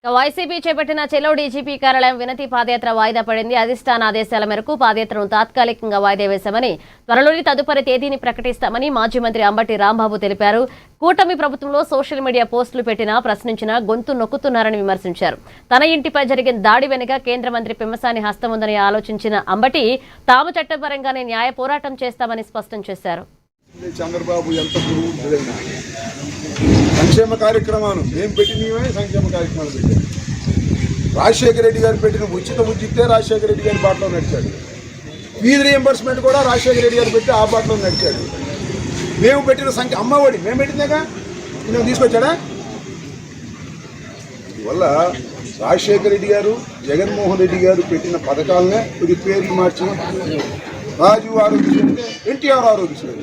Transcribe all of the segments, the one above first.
YCP చేపట్టిన చెలో DGP కార్యాలయం వినతి పాదయాత్ర వాయిదా పడింది. అధిష్టాన ఆదేశాల మేరకు పాదయాత్రను తాత్కాలికంగా వాయిదా వేశామని, త్వరలోని తదుపరి తేదీని ప్రకటిస్తామని మాజీ మంత్రి అంబటి రాంబాబు తెలిపారు. కూటమి ప్రభుత్వంలో సోషల్ మీడియా పోస్టులు పెట్టినా ప్రశ్నించినా గొంతు నొక్కుతున్నారని విమర్శించారు. తన ఇంటిపై జరిగిన దాడి వెనుక కేంద్ర మంత్రి పెమ్మసాని హస్తం ఉందని ఆలోచించిన అంబటి తాము చట్టపరంగానే న్యాయ పోరాటం చేస్తామని స్పష్టం చేశారు. చంద్రబాబు ఎంత సంక్షేమ కార్యక్రమాలు మేము పెట్టినవే సంక్షేమ కార్యక్రమాలు పెట్టారు. రాజశేఖర రెడ్డి గారు పెట్టిన ఉచిత ఉద్యోగితే రాజశేఖర రెడ్డి గారి బాటలో నడిచాడు. ఫీజు రీఎంబర్స్మెంట్ కూడా రాజశేఖర రెడ్డి గారు పెట్టి ఆ బాటలో నడిచాడు. మేము పెట్టిన అమ్మఒడి మేము పెట్టిందేగా నేను తీసుకొచ్చాడా? ఇవల్ల రాజశేఖర రెడ్డి గారు జగన్మోహన్ రెడ్డి గారు పెట్టిన పథకాలనే కొద్ది పేర్లు మార్చి రాజు ఆరోగ్యశ్రీ అంటే ఎన్టీఆర్ ఆరోగ్యశ్రీ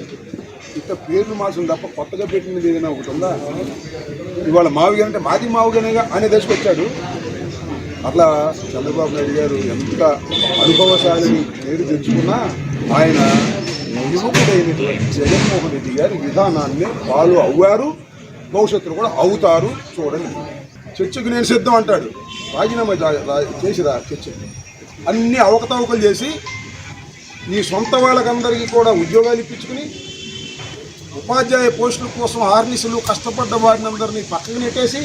ఇంత పేర్లు మార్చడం తప్ప కొత్తగా పెట్టినది ఏదైనా ఒకటి ఉందా? ఇవాళ మావిగా అంటే మాది మావుగానేగా అనే దశకు వచ్చాడు. అట్లా చంద్రబాబు నాయుడు గారు ఎంత అనుభవశాలిని పేరు తెచ్చుకున్నా ఆయన యువకుడైనటువంటి జగన్మోహన్ రెడ్డి గారి విధానాన్ని ఫాలో అవ్వారు, భవిష్యత్తులో కూడా అవుతారు. చూడండి, చర్చకు నేను సిద్ధం అంటాడు. రాజీనామా చేసిరా చర్చకు అన్ని అవకతవకలు చేసి నీ సొంత వాళ్ళకందరికీ కూడా ఉద్యోగాలు ఇప్పించుకుని ఉపాధ్యాయ పోస్టుల కోసం ఆర్నిసులు కష్టపడ్డ వారిని అందరినీ పక్కకు నెట్టేసి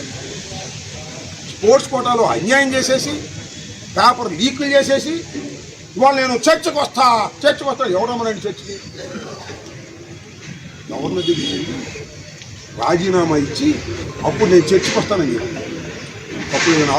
స్పోర్ట్స్ కోటాలో అన్యాయం చేసేసి పేపర్ లీకులు చేసేసి ఇవాళ నేను చర్చకు వస్తా ఎవరమ్మనండి చర్చకి? గవర్నర్ దగ్గరికి రాజీనామా ఇచ్చి అప్పుడు నేను చర్చకు వస్తానని చెప్పి అప్పుడు నేను